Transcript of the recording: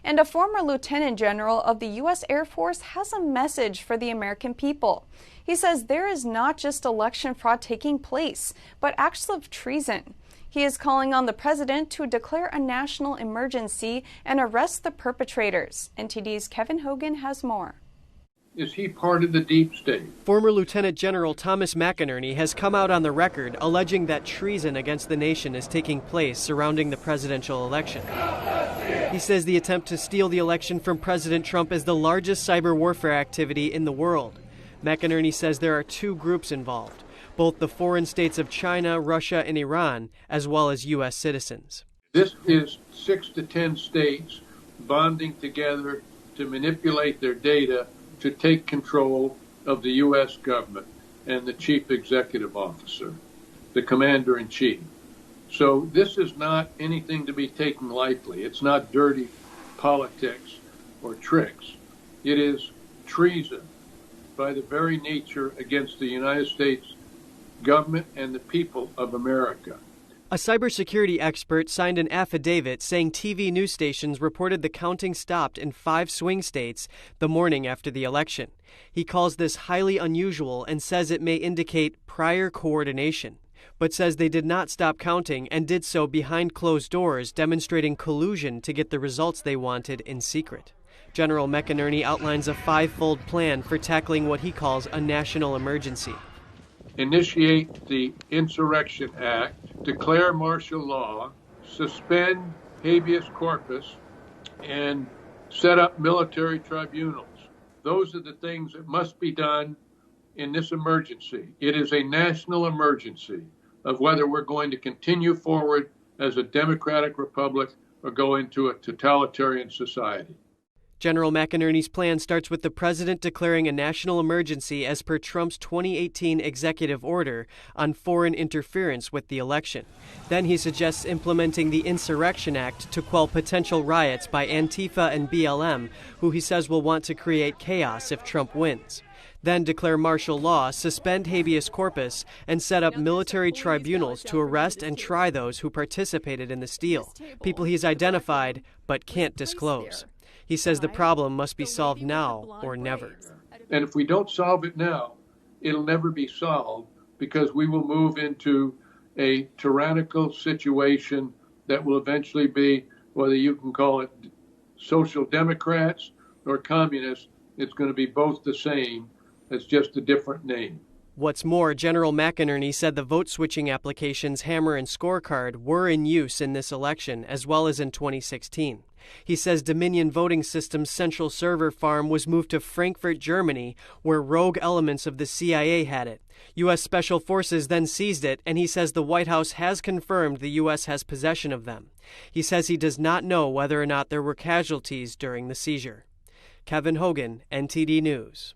And a former lieutenant general of the U.S. Air Force has a message for the American people. He says there is not just election fraud taking place, but acts of treason. He is calling on the president to declare a national emergency and arrest the perpetrators. NTD's Kevin Hogan has more. Is he part of the deep state? Former Lieutenant General Tom McInerney has come out on the record alleging that treason against the nation is taking place surrounding the presidential election. He says the attempt to steal the election from President Trump is the largest cyber warfare activity in the world. McInerney says there are two groups involved, both the foreign states of China, Russia, and Iran, as well as U.S. citizens. This is 6 to 10 states bonding together to manipulate their data to take control of the U.S. government and the chief executive officer, the commander-in-chief. So this is not anything to be taken lightly. It's not dirty politics or tricks. It is treason by the very nature against the United States government and the people of America. A cybersecurity expert signed an affidavit saying TV news stations reported the counting stopped in 5 swing states the morning after the election. He calls this highly unusual and says it may indicate prior coordination, but says they did not stop counting and did so behind closed doors, demonstrating collusion to get the results they wanted in secret. General McInerney outlines a 5-fold plan for tackling what he calls a national emergency. Initiate the Insurrection Act, declare martial law, suspend habeas corpus, and set up military tribunals. Those are the things that must be done in this emergency. It is a national emergency of whether we're going to continue forward as a democratic republic or go into a totalitarian society. General McInerney's plan starts with the president declaring a national emergency as per Trump's 2018 executive order on foreign interference with the election. Then he suggests implementing the Insurrection Act to quell potential riots by Antifa and BLM, who he says will want to create chaos if Trump wins. Then declare martial law, suspend habeas corpus, and set up military tribunals to arrest and try those who participated in the steal, people he's identified but can't disclose. He says the problem must be solved now or never. And if we don't solve it now, it'll never be solved because we will move into a tyrannical situation that will eventually be, whether you can call it social democrats or communists, it's going to be both the same. It's just a different name. What's more, General McInerney said the vote-switching applications Hammer and Scorecard were in use in this election, as well as in 2016. He says Dominion Voting System's central server farm was moved to Frankfurt, Germany, where rogue elements of the CIA had it. U.S. Special Forces then seized it, and he says the White House has confirmed the U.S. has possession of them. He says he does not know whether or not there were casualties during the seizure. Kevin Hogan, NTD News.